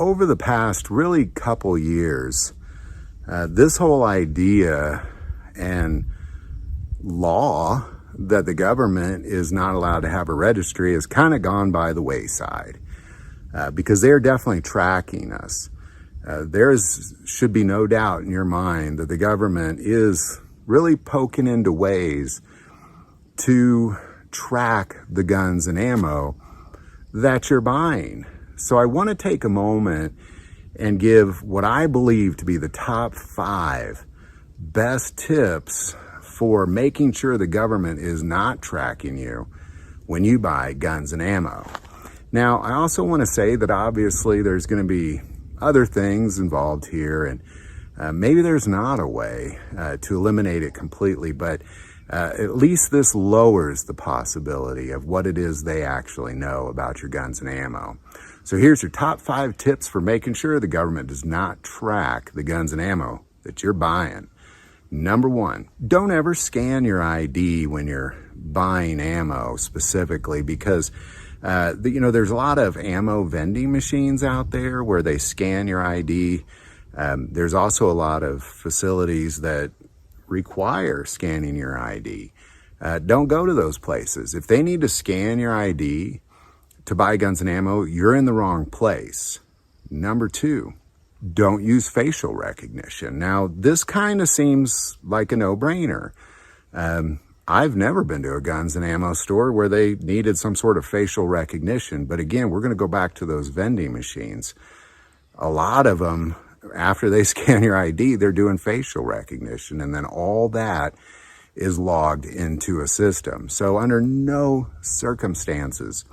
over the past really couple years, this whole idea and law that the government is not allowed to have a registry has kind of gone by the wayside because they're definitely tracking us. Should be no doubt in your mind that the government is really poking into ways to track the guns and ammo that you're buying. So I want to take a moment and give what I believe to be the top 5 best tips for making sure the government is not tracking you when you buy guns and ammo. Now, I also want to say that obviously there's going to be other things involved here, and maybe there's not a way to eliminate it completely, but at least this lowers the possibility of what it is they actually know about your guns and ammo. So here's your top 5 tips for making sure the government does not track the guns and ammo that you're buying. Number 1, don't ever scan your ID when you're buying ammo specifically, because there's a lot of ammo vending machines out there where they scan your ID. There's also a lot of facilities that require scanning your ID. Don't go to those places. If they need to scan your ID to buy guns and ammo, you're in the wrong place. Number 2, don't use facial recognition. Now, this kind of seems like a no-brainer. I've never been to a guns and ammo store where they needed some sort of facial recognition. But again, we're going to go back to those vending machines. A lot of them, after they scan your ID, they're doing facial recognition. And then all that is logged into a system. So under no circumstances,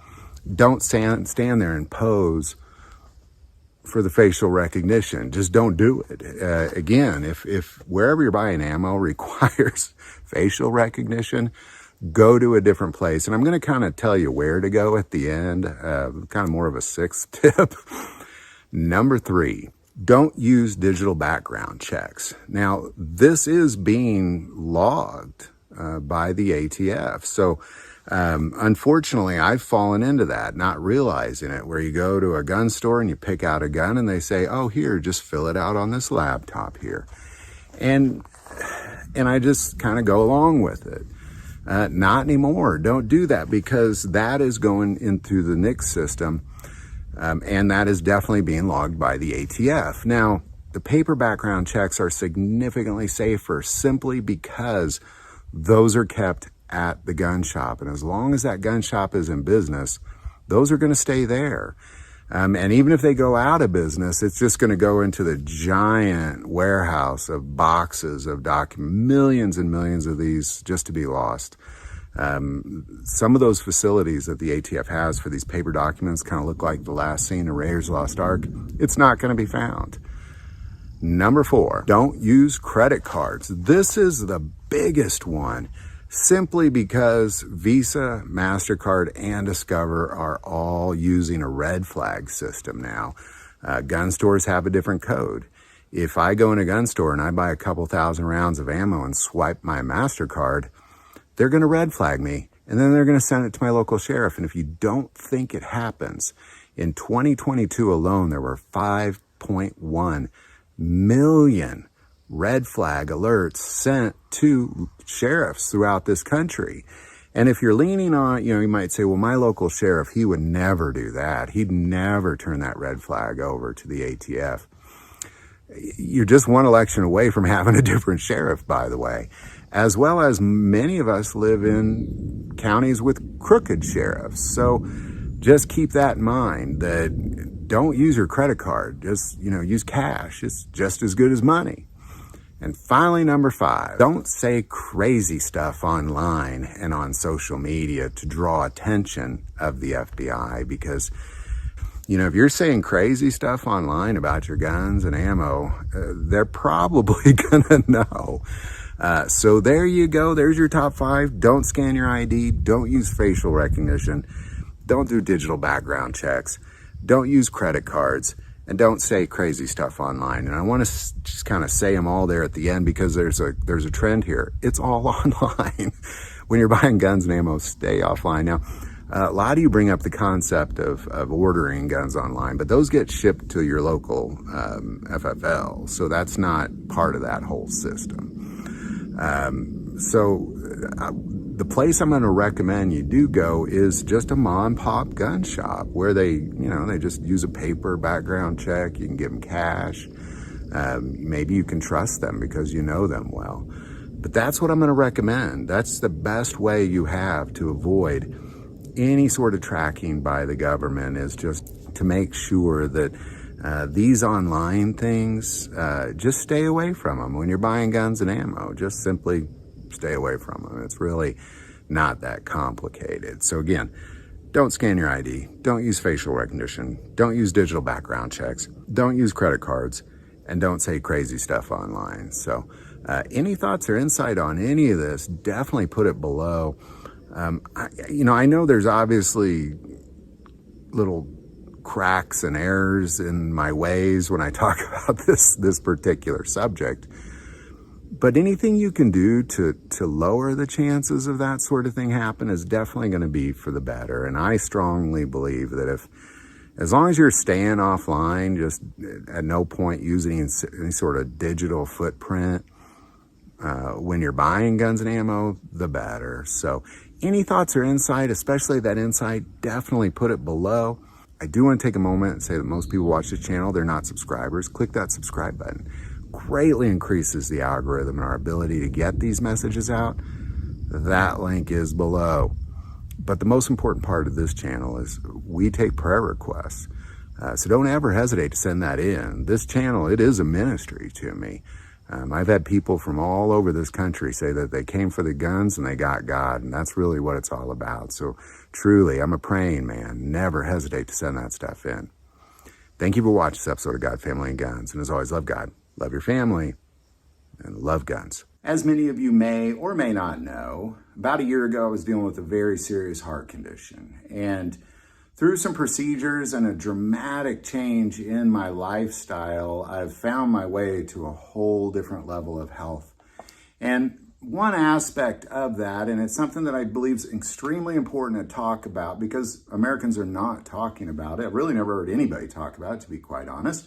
don't stand there and pose for the facial recognition. Just don't do it. Again, if wherever you're buying ammo requires facial recognition, go to a different place. And I'm going to kind of tell you where to go at the end, kind of more of a 6th tip. Number 3, don't use digital background checks. Now, this is being logged by the ATF. So unfortunately, I've fallen into that, not realizing it, where you go to a gun store and you pick out a gun and they say, oh, here, just fill it out on this laptop here. And I just kind of go along with it. Not anymore. Don't do that, because that is going into the NICS system, and that is definitely being logged by the ATF. Now, the paper background checks are significantly safer simply because those are kept at the gun shop. And as long as that gun shop is in business, those are going to stay there. And even if they go out of business, it's just going to go into the giant warehouse of boxes of millions and millions of these just to be lost. Some of those facilities that the ATF has for these paper documents kind of look like the last scene of Raiders of the Lost Ark. It's not going to be found. Number 4, don't use credit cards. This is the biggest one, simply because Visa, MasterCard, and Discover are all using a red flag system now. Gun stores have a different code. If I go in a gun store and I buy a couple thousand rounds of ammo and swipe my MasterCard, they're going to red flag me, and then they're going to send it to my local sheriff. And if you don't think it happens, in 2022 alone, there were 5.1 million red flag alerts sent to sheriffs throughout this country. And if you're leaning on, you might say, well, my local sheriff, he would never do that. He'd never turn that red flag over to the ATF. You're just one election away from having a different sheriff, by the way, as well as many of us live in counties with crooked sheriffs. So just keep that in mind, that don't use your credit card. Just, use cash. It's just as good as money. And finally, number 5, don't say crazy stuff online and on social media to draw attention of the FBI, because, if you're saying crazy stuff online about your guns and ammo, they're probably gonna know. So there you go. There's your top 5. Don't scan your ID. Don't use facial recognition. Don't do digital background checks. Don't use credit cards. And don't say crazy stuff online. And I want to just kind of say them all there at the end, because there's a trend here. It's all online. When you're buying guns and ammo, stay offline. Now, A lot of you bring up the concept of ordering guns online, but those get shipped to your local FFL, so that's not part of that whole system. The place I'm going to recommend you do go is just a mom and pop gun shop where they just use a paper background check. You can give them cash. Maybe you can trust them because you know them well. But that's what I'm going to recommend. That's the best way you have to avoid any sort of tracking by the government, is just to make sure that these online things, just stay away from them. When you're buying guns and ammo, just simply stay away from them. It's really not that complicated. So again, don't scan your ID, don't use facial recognition, don't use digital background checks, don't use credit cards, and don't say crazy stuff online. So any thoughts or insight on any of this, definitely put it below. I know there's obviously little cracks and errors in my ways when I talk about this particular subject, but anything you can do to lower the chances of that sort of thing happen is definitely going to be for the better. And I strongly believe that as long as you're staying offline, just at no point using any sort of digital footprint when you're buying guns and ammo, the better. So any thoughts or insight, especially that insight, definitely put it below. I do want to take a moment and say that most people watch this channel, they're not subscribers. Click that subscribe button. Greatly increases the algorithm and our ability to get these messages out. That link is below. But the most important part of this channel is we take prayer requests. So don't ever hesitate to send that in. This channel, it is a ministry to me. I've had people from all over this country say that they came for the guns and they got God, and that's really what it's all about. So truly, I'm a praying man. Never hesitate to send that stuff in. Thank you for watching this episode of God, Family, and Guns. And as always, love God, love your family, and love guns. As many of you may or may not know, about a year ago, I was dealing with a very serious heart condition. And through some procedures and a dramatic change in my lifestyle, I've found my way to a whole different level of health. And one aspect of that, and it's something that I believe is extremely important to talk about because Americans are not talking about it. I've really never heard anybody talk about it, to be quite honest,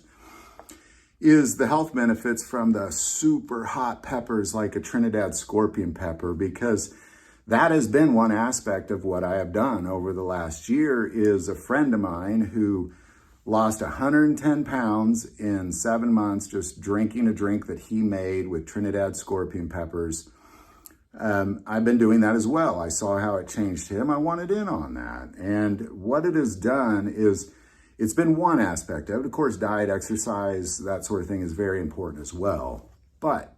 is the health benefits from the super hot peppers like a Trinidad scorpion pepper, because that has been one aspect of what I have done over the last year. Is a friend of mine who lost 110 pounds in 7 months just drinking a drink that he made with Trinidad scorpion peppers. I've been doing that as well. I saw how it changed him. I wanted in on that. And what it has done is, it's been one aspect of it. Of course, diet, exercise, that sort of thing is very important as well. But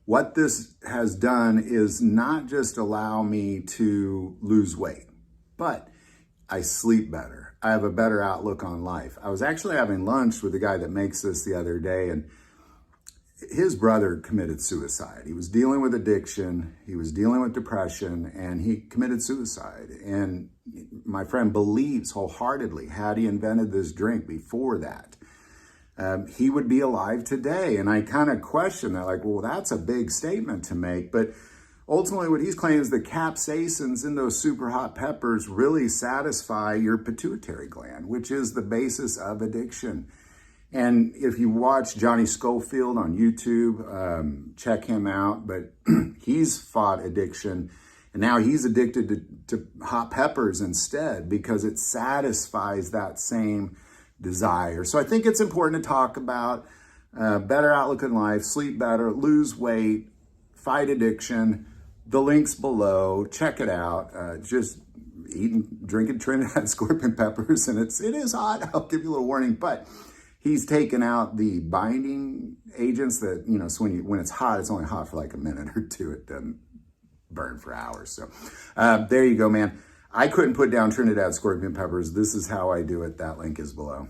what this has done is not just allow me to lose weight, but I sleep better. I have a better outlook on life. I was actually having lunch with the guy that makes this the other day, and his brother committed suicide. He was dealing with addiction, he was dealing with depression, and he committed suicide. And my friend believes wholeheartedly, had he invented this drink before that, he would be alive today. And I kind of question that, like, well, that's a big statement to make. But ultimately what he's claiming is the capsaicins in those super hot peppers really satisfy your pituitary gland, which is the basis of addiction. And if you watch Johnny Schofield on YouTube, check him out. But he's fought addiction, and now he's addicted to hot peppers instead because it satisfies that same desire. So I think it's important to talk about better outlook in life, sleep better, lose weight, fight addiction. The link's below. Check it out. Just drinking Trinidad scorpion peppers, and it is hot. I'll give you a little warning, but he's taken out the binding agents that, so when it's hot, it's only hot for like a minute or two. It doesn't burn for hours. So there you go, man. I couldn't put down Trinidad scorpion peppers. This is how I do it. That link is below.